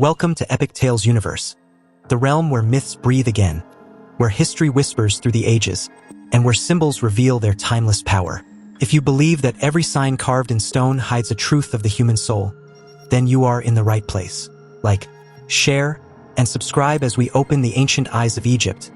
Welcome to Epic Tales Universe, the realm where myths breathe again, where history whispers through the ages, and where symbols reveal their timeless power. If you believe that every sign carved in stone hides a truth of the human soul, then you are in the right place. Like, share, and subscribe as we open the ancient eyes of Egypt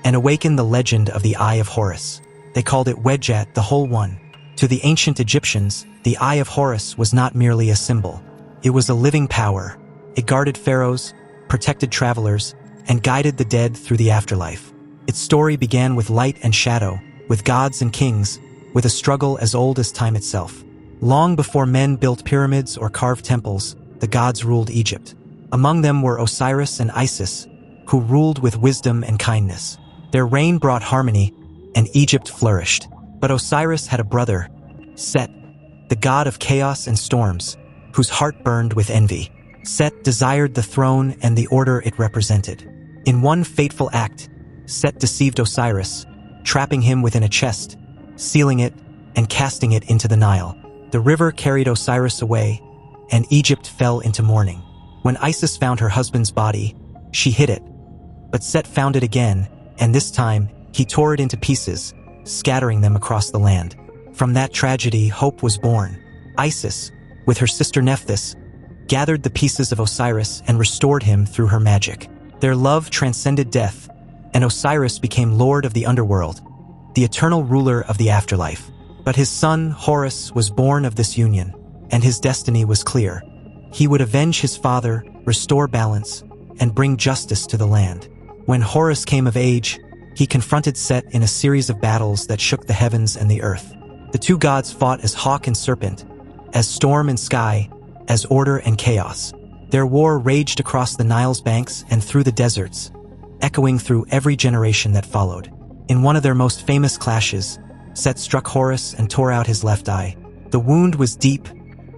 and awaken the legend of the Eye of Horus. They called it Wedjat, the Whole One. To the ancient Egyptians, the Eye of Horus was not merely a symbol. It was a living power. It guarded pharaohs, protected travelers, and guided the dead through the afterlife. Its story began with light and shadow, with gods and kings, with a struggle as old as time itself. Long before men built pyramids or carved temples, the gods ruled Egypt. Among them were Osiris and Isis, who ruled with wisdom and kindness. Their reign brought harmony, and Egypt flourished. But Osiris had a brother, Set, the god of chaos and storms, whose heart burned with envy. Set desired the throne and the order it represented. In one fateful act, Set deceived Osiris, trapping him within a chest, sealing it, and casting it into the Nile. The river carried Osiris away, and Egypt fell into mourning. When Isis found her husband's body, she hid it. But Set found it again, and this time, he tore it into pieces, scattering them across the land. From that tragedy, hope was born. Isis, with her sister Nephthys, gathered the pieces of Osiris and restored him through her magic. Their love transcended death, and Osiris became lord of the underworld, the eternal ruler of the afterlife. But his son, Horus, was born of this union, and his destiny was clear. He would avenge his father, restore balance, and bring justice to the land. When Horus came of age, he confronted Set in a series of battles that shook the heavens and the earth. The two gods fought as hawk and serpent, as storm and sky, as order and chaos. Their war raged across the Nile's banks and through the deserts, echoing through every generation that followed. In one of their most famous clashes, Set struck Horus and tore out his left eye. The wound was deep,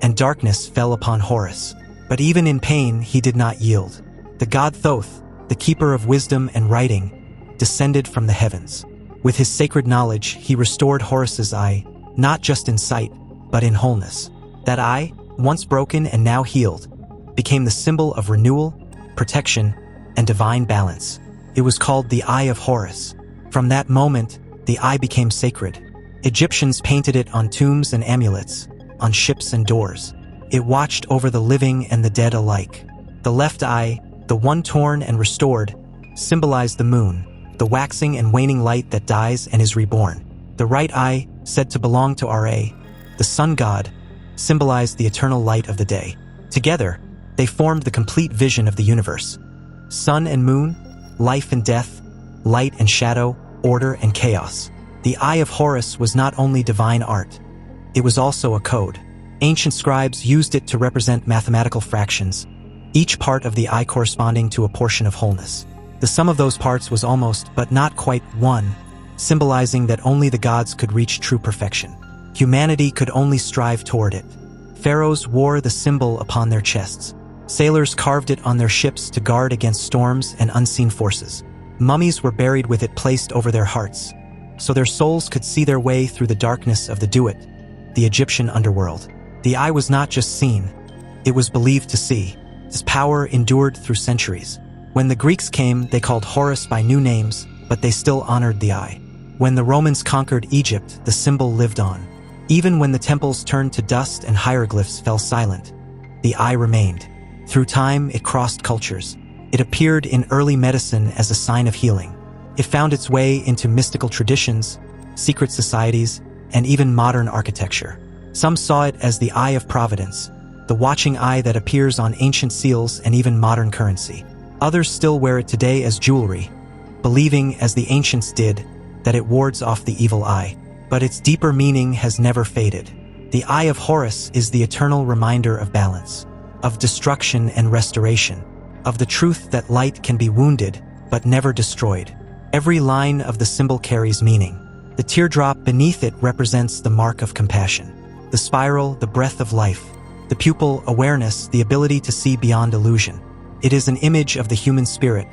and darkness fell upon Horus. But even in pain, he did not yield. The god Thoth, the keeper of wisdom and writing, descended from the heavens. With his sacred knowledge, he restored Horus's eye, not just in sight, but in wholeness. That eye, once broken and now healed, became the symbol of renewal, protection, and divine balance. It was called the Eye of Horus. From that moment, the eye became sacred. Egyptians painted it on tombs and amulets, on ships and doors. It watched over the living and the dead alike. The left eye, the one torn and restored, symbolized the moon, the waxing and waning light that dies and is reborn. The right eye, said to belong to Ra, the sun god, symbolized the eternal light of the day. Together, they formed the complete vision of the universe. Sun and moon, life and death, light and shadow, order and chaos. The Eye of Horus was not only divine art, it was also a code. Ancient scribes used it to represent mathematical fractions, each part of the eye corresponding to a portion of wholeness. The sum of those parts was almost, but not quite, one, symbolizing that only the gods could reach true perfection. Humanity could only strive toward it. Pharaohs wore the symbol upon their chests. Sailors carved it on their ships to guard against storms and unseen forces. Mummies were buried with it placed over their hearts, so their souls could see their way through the darkness of the Duat, the Egyptian underworld. The eye was not just seen, it was believed to see. Its power endured through centuries. When the Greeks came, they called Horus by new names, but they still honored the eye. When the Romans conquered Egypt, the symbol lived on. Even when the temples turned to dust and hieroglyphs fell silent, the eye remained. Through time, it crossed cultures. It appeared in early medicine as a sign of healing. It found its way into mystical traditions, secret societies, and even modern architecture. Some saw it as the Eye of Providence, the watching eye that appears on ancient seals and even modern currency. Others still wear it today as jewelry, believing, as the ancients did, that it wards off the evil eye. But its deeper meaning has never faded. The Eye of Horus is the eternal reminder of balance, of destruction and restoration, of the truth that light can be wounded, but never destroyed. Every line of the symbol carries meaning. The teardrop beneath it represents the mark of compassion. The spiral, the breath of life. The pupil, awareness, the ability to see beyond illusion. It is an image of the human spirit,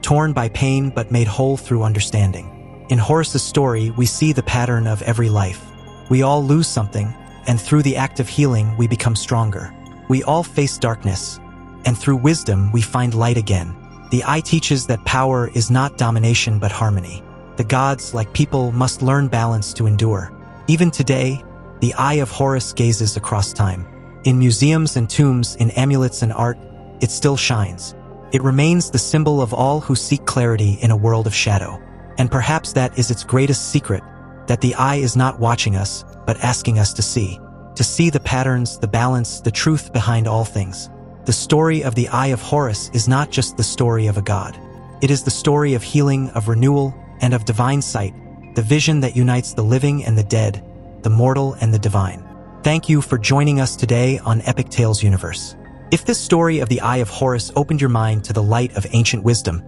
torn by pain but made whole through understanding. In Horus's story, we see the pattern of every life. We all lose something, and through the act of healing, we become stronger. We all face darkness, and through wisdom we find light again. The eye teaches that power is not domination but harmony. The gods, like people, must learn balance to endure. Even today, the eye of Horus gazes across time. In museums and tombs, in amulets and art, it still shines. It remains the symbol of all who seek clarity in a world of shadow. And perhaps that is its greatest secret, that the eye is not watching us, but asking us to see. To see the patterns, the balance, the truth behind all things. The story of the Eye of Horus is not just the story of a god. It is the story of healing, of renewal, and of divine sight, the vision that unites the living and the dead, the mortal and the divine. Thank you for joining us today on Epic Tales Universe. If this story of the Eye of Horus opened your mind to the light of ancient wisdom,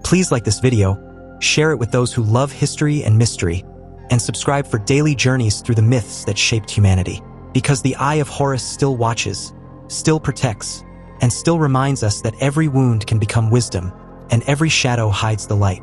please like this video, share it with those who love history and mystery, and subscribe for daily journeys through the myths that shaped humanity. Because the Eye of Horus still watches, still protects, and still reminds us that every wound can become wisdom, and every shadow hides the light.